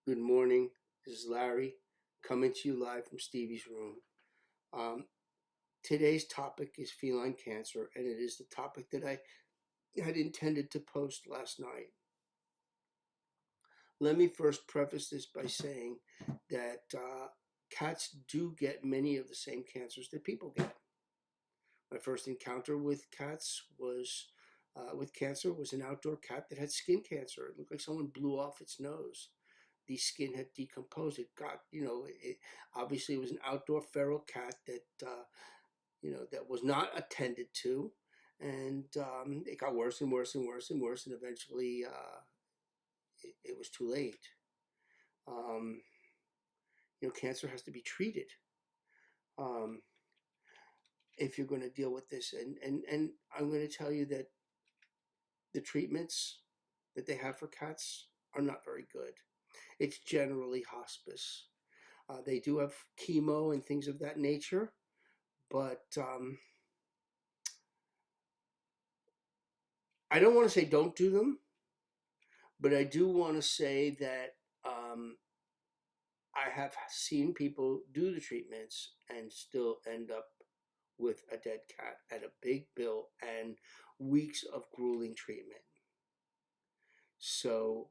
Good morning. This is Larry coming to you live from Stevie's room. Um, Today's topic is feline cancer, and it is the topic that I had intended to post last night. Let me first preface this by saying that cats do get many of the same cancers that people get. My first encounter with cats was with cancer was an outdoor cat that had skin cancer. It looked like someone blew off its nose. The skin had decomposed. It got, obviously it was an outdoor feral cat that, that was not attended to. And it got worse and worse and worse and worse. And eventually it was too late. Cancer has to be treated if you're going to deal with this. And I'm going to tell you that the treatments that they have for cats are not very good. It's generally hospice. They do have chemo and things of that nature, but I don't want to say don't do them, but I do want to say that I have seen people do the treatments and still end up with a dead cat and a big bill and weeks of grueling treatment. So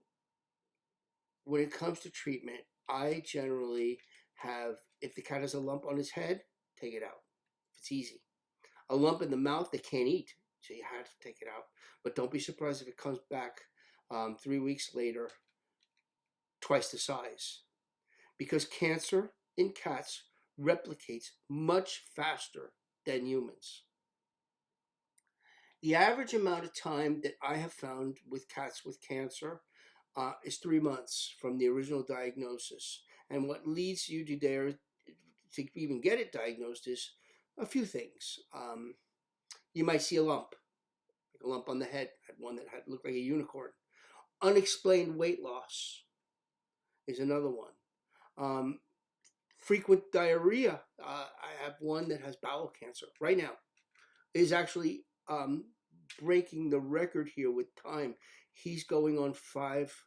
when it comes to treatment, I generally have, if the cat has a lump on its head, take it out. If it's easy. A lump in the mouth, they can't eat, so you have to take it out. But don't be surprised if it comes back 3 weeks later, twice the size. Because cancer in cats replicates much faster than humans. The average amount of time that I have found with cats with cancer is 3 months from the original diagnosis. And what leads you to even get it diagnosed is a few things. You might see a lump on the head. I had one that looked like a unicorn. Unexplained weight loss is another one. Frequent diarrhea. I have one that has bowel cancer right now. Is actually breaking the record here with time. He's going on 5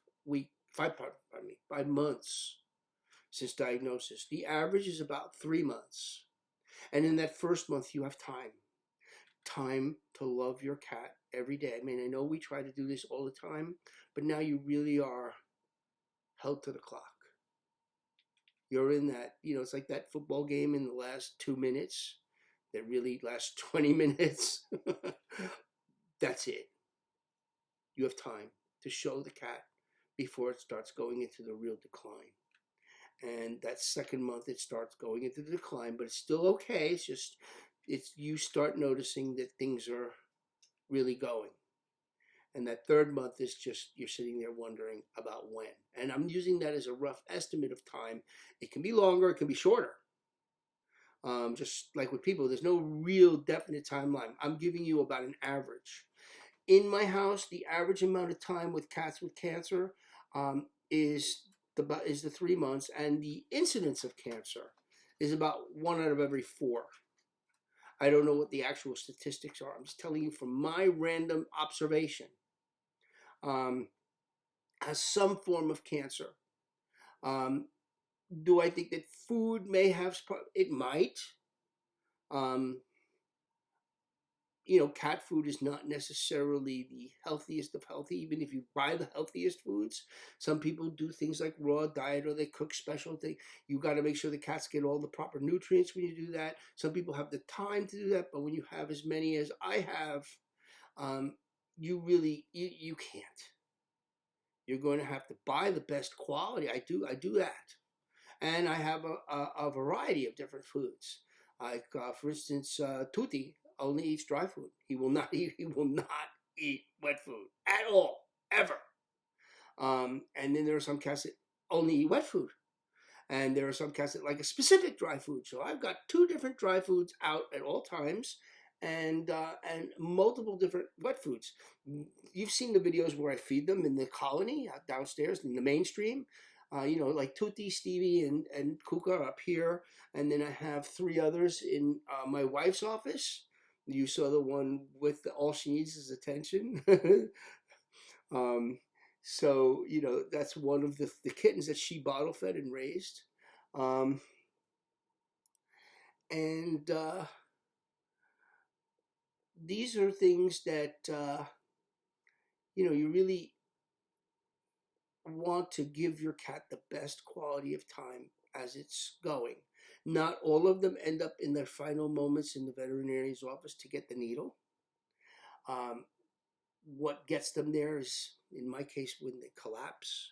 months since diagnosis. The average is about 3 months. And in that first month, you have time to love your cat every day. I mean, I know we try to do this all the time, but now you really are held to the clock. You're in that, it's like that football game in the last 2 minutes that really lasts 20 minutes. That's it. You have time to show the cat before it starts going into the real decline. And that second month it starts going into the decline, but it's still okay. It's you start noticing that things are really going. And that third month is just, you're sitting there wondering about when. And I'm using that as a rough estimate of time. It can be longer, it can be shorter. Just like with people, there's no real definite timeline. I'm giving you about an average. In my house, the average amount of time with cats with cancer is the 3 months, and the incidence of cancer is about 1 out of every 4. I don't know what the actual statistics are. I'm just telling you from my random observation. Has some form of cancer. Do I think that food may have? It might. Cat food is not necessarily the healthiest of healthy, even if you buy the healthiest foods. Some people do things like raw diet, or they cook special things. You got to make sure the cats get all the proper nutrients when you do that. Some people have the time to do that, but when you have as many as I have, you can't. You're going to have to buy the best quality. I do that. And I have a variety of different foods. Like, for instance, Tutti only eats dry food. He will not eat wet food at all, ever. And then there are some cats that only eat wet food. And there are some cats that like a specific dry food. So I've got 2 different dry foods out at all times, and multiple different wet foods. You've seen the videos where I feed them in the colony downstairs in the mainstream. Like Tutti, Stevie, and Kuka are up here. And then I have 3 others in my wife's office. You saw the one with all she needs is attention. So, that's one of the kittens that she bottle fed and raised. Um, and these are things that, you really want to give your cat the best quality of time as it's going. Not all of them end up in their final moments in the veterinarian's office to get the needle. Um, what gets them there is, in my case, when they collapse,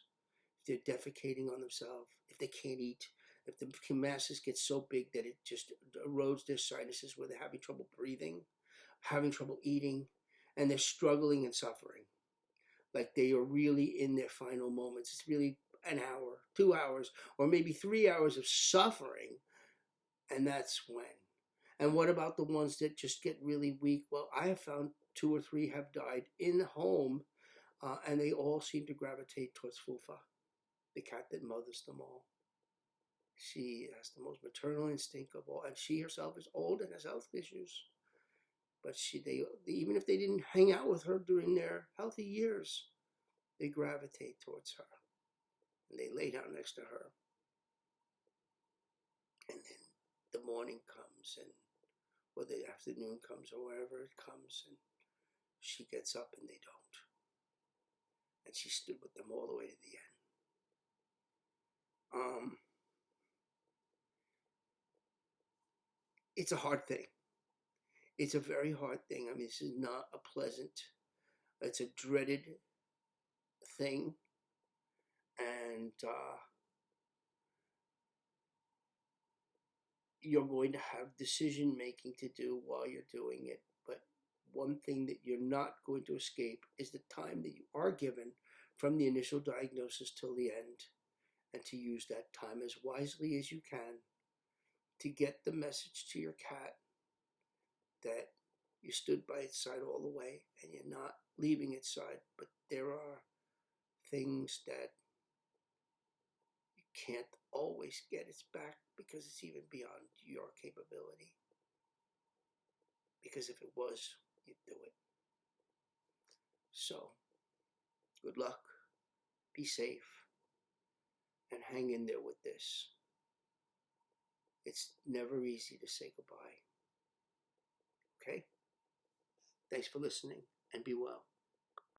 if they're defecating on themselves, if they can't eat, if the masses get so big that it just erodes their sinuses where they're having trouble breathing, having trouble eating, and they're struggling and suffering. Like they are really in their final moments. It's really an hour, 2 hours, or maybe 3 hours of suffering, and that's when. And what about the ones that just get really weak? Well, I have found two or three have died in home, and they all seem to gravitate towards Fufa, the cat that mothers them all. She has the most maternal instinct of all, and she herself is old and has health issues. But they even if they didn't hang out with her during their healthy years, they gravitate towards her, and they lay down next to her. And then the morning comes, or the afternoon comes, or wherever it comes, and she gets up and they don't. And she stood with them all the way to the end. It's a hard thing. It's a very hard thing. I mean, this is not a pleasant, it's a dreaded thing. And you're going to have decision making to do while you're doing it. But one thing that you're not going to escape is the time that you are given from the initial diagnosis till the end, and to use that time as wisely as you can to get the message to your cat that you stood by its side all the way and you're not leaving its side. But there are things that you can't always get its back because it's even beyond your capability. Because if it was, you'd do it. So, good luck, be safe, and hang in there with this. It's never easy to say goodbye. Okay? Thanks for listening, and be well.